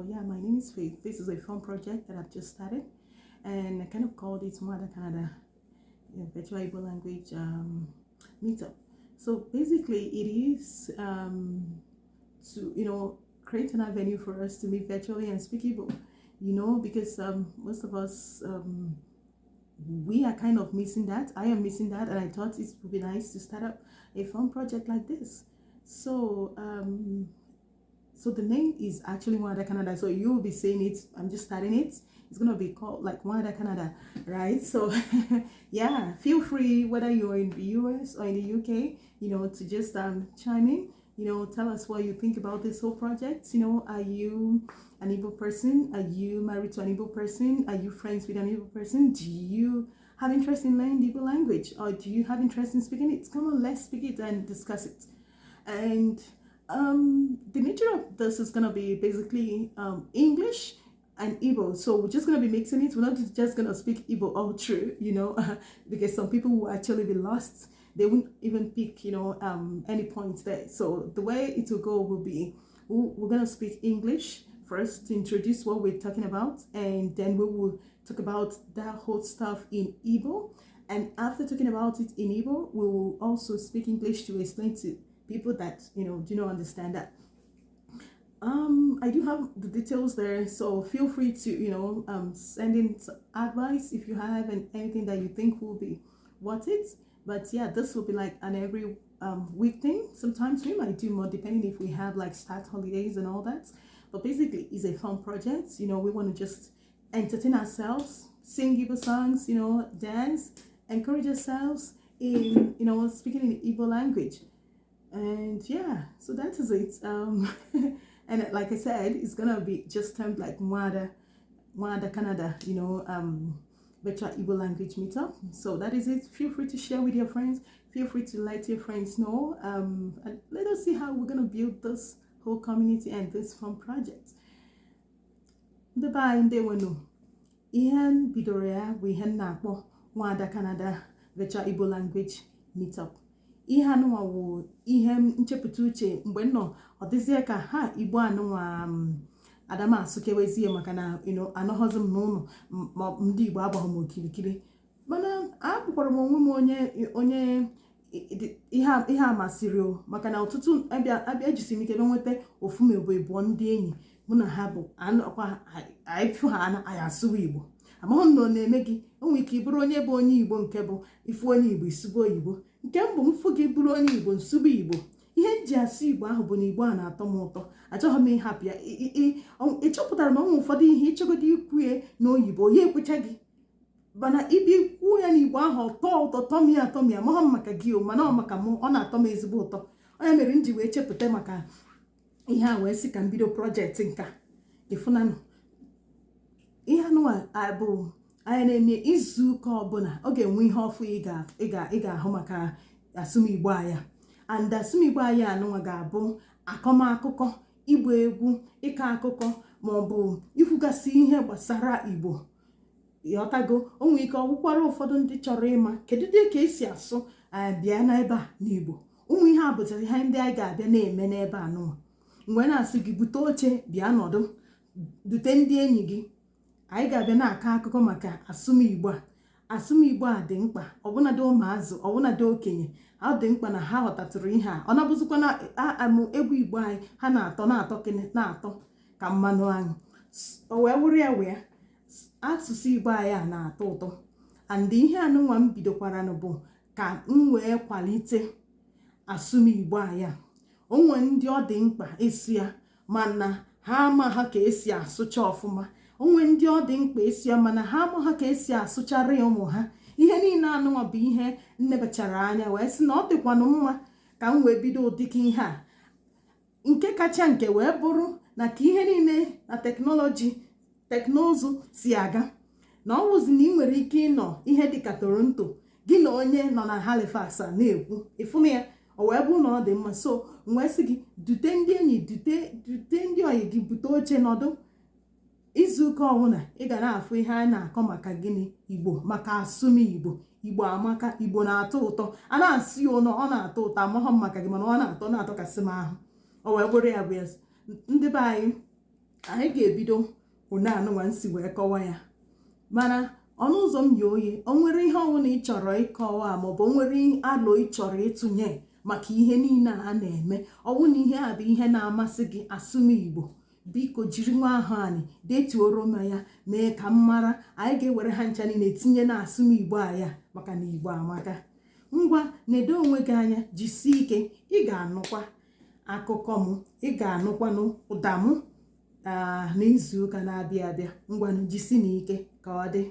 Yeah, my name is Faith. This is a fun project that I've just started, and I kind of called it Nwaada Canada Virtual Igbo Language Meetup. So basically, it is to create an avenue for us to meet virtually and speak Igbo. Because most of us we are kind of missing that. I am missing that, and I thought it would be nice to start up a fun project like this. So so the name is actually Nwaada Canada. So you will be saying it. I'm just starting it. It's gonna be called like Nwaada Canada, right? So yeah, feel free, whether you're in the US or in the UK, to just chime in. Tell us what you think about this whole project. Are you an Igbo person? Are you married to an Igbo person? Are you friends with an Igbo person? Do you have interest in learning the Igbo language, or do you have interest in speaking it? Come on, let's speak it and discuss it. And the nature of this is gonna be basically English and Igbo. So we're just gonna be mixing it. We're not just gonna speak Igbo all through, because some people will actually be lost. They won't even pick, any points there. So the way it will go will be, we're gonna speak English first to introduce what we're talking about, and then we will talk about that whole stuff in Igbo. And after talking about it in Igbo, we will also speak English to explain to people that do not understand that. I do have the details there, so feel free to send in advice if you have and anything that you think will be worth it. But yeah, this will be like an every week thing. Sometimes we might do more depending if we have like start holidays and all that. But basically, it's a fun project. We want to just entertain ourselves, sing Igbo songs, dance, encourage ourselves in speaking in Igbo language. And yeah, so that is it. And like I said, it's gonna be just termed like Nwaada Canada, Virtual Igbo Language Meetup. So that is it. Feel free to share with your friends. Feel free to let your friends know. And let us see how we're gonna build this whole community and this fun project. The bind they will know. Ihan Bidorea we hen nakbo Nwaada Canada Virtual Igbo Language Meetup. Ihe anụnwa wụ ihe nchepụta uche mgbe nọ ọ dịzie ka ha Igbo anụnwa adama asụkewezie maka na anọghọzi m n'ụlọ ma ndị Igbo agbaghị m okirikiri, mana akpụkwara m onwe m onye ihe amasịrị o, maka na ọtụtụ abịa jisi m ike nweta ofu m ebuọ ndị enyi mụ na ha bụ anọkwa anyị fụ ha anyị asụwa Igbo. Amaghị na ọ na-eme gị, o nwere ike ịbụrụ onye bụ onye Igbo nke bụ ifu onye Igbo isugo Igbo, nke mbụ mfụ gị bụrụ onye Igbo nsugbo Igbo. Ihe nji asụ Igbo ahụ bụ na Igbo a na-atọ m ụtọ, achọghị m ịhapụ ya. Ị chọpụtara na ọ nwere ụfọdụ ihe ịchọgodo ikwu ya n'oyibo ya ekwecha gị, mana ibi kwuo ya n'Igbo ahụ ụtọ tọm ya amaghị m maka gị o, mana ọ maka m, ọ na-atọ m ezigbo ụtọ. Onye mere m ji wee chepụta maka ihe a wee sị ka m bido projekti nka ịfụnanụ. Ihe anụnwa bụ anyị na-eme izu ụka ọbụla, ọ ga-enwe ihe ọfụ ị ga-ahụ maka asụmigbo anya. And asụmigbo anya anụnwa ga-abụ akọmakụkọ, igba egwu, ịkọ akụkọ, maọbụ ikwugasị ihe gbasara Igbo. Ịghọtago, o nwere ike ọgwụkwara ụfọdụ ndị chọrọ ịma kedu dị ka esi asụ bịa n'ebe a n'Igbo. Ụmụ ihe a bụchara ihe ndị anyị ga-abịa na-eme n'ebe anụnwa. Mgbe na-asị gị bute oche bịa nọdụ, dute ndị enyi gị, anyị ga-abịa na-akọ akụkọ maka asụmigbo a. Asụmigbo a dị mkpa, ọbụnadị ụmụazụ, ọbụnadị okenye, ọ dị mkpa na ha ghọtatụrụ ihe a. Ọ na-abụzikwa na amụ egwu Igbo anyị ha na-atọ ka mmanụ aṅụ. O wee wụrụ ya wee asụsụ Igbo anyị a na-atọ ụtọ. And ihe anụnwa m bidokwara bụ ka m wee kwalite asụmigbo anyị a. O nwere ndị ọ dị mkpa ịsụ ya mana ha ama ha ka esi asụcha ọfụma. Onwe ndị ọ dị mkpa esi ya mana ha ama ha ka esi asụchara ya ụmụ ha. Ihe niile anụnwa bụ ihe nnebachara anya wee sị na ọ dịkwanụ mma ka m wee bido ụdịka ihe a. Nke kacha nke wee bụrụ na ka ihe niile na teknụzụ si aga, na ọ wụzi na ị nwere ike ịnọ ihe dịka Toronto gị na onye nọ na Halifax a na-ekwu ịfụna ya. O wee bụrụ na ọ dị mma, so wee sị gị dute ndị enyi, dute ndị oyi gị, bute oche nọdụ. Izu ụka ọbụla ị ga na-afụ ihe a na-akọ maka gịnị Igbo, maka asụmigbo. Igbo amaka, Igbo na-atọ ụtọ. A na-asị ya ụnọ ọ na-atọ ụtọ, amaghị m maka gị, mana ọ na-atọkasị m ahụ. O wee bụrụ ya bụ ndị be anyị anyị ga-ebido one anụnwa nsi wee kọwa ya. Mana ọnụ ụzọ m yi oye, o nwere ihe ọbụla ị chọrọ ịkọwa maọbụ o nwere alụ ị chọrọ ịtụnye maka ihe niile a na-eme, ọ bụ na ihe a bụ ihe na-amasị gị asụm Igbo, biko jiri nwa ahụ anyị detuoro m ya, mee ka m mara. Anyị ga-ewere ha ncha niile tinye na asụm Igbo a ya, maka na Igbo amaka. Ngwa nedo onwe gị anya, jisie ike, ị ga-anụkwa akụkọ m, ị ga-anụkwanụ ụda m n'izu ụka na-abịa abịa. Ngwanụ jisi n'ike ka ọ dị.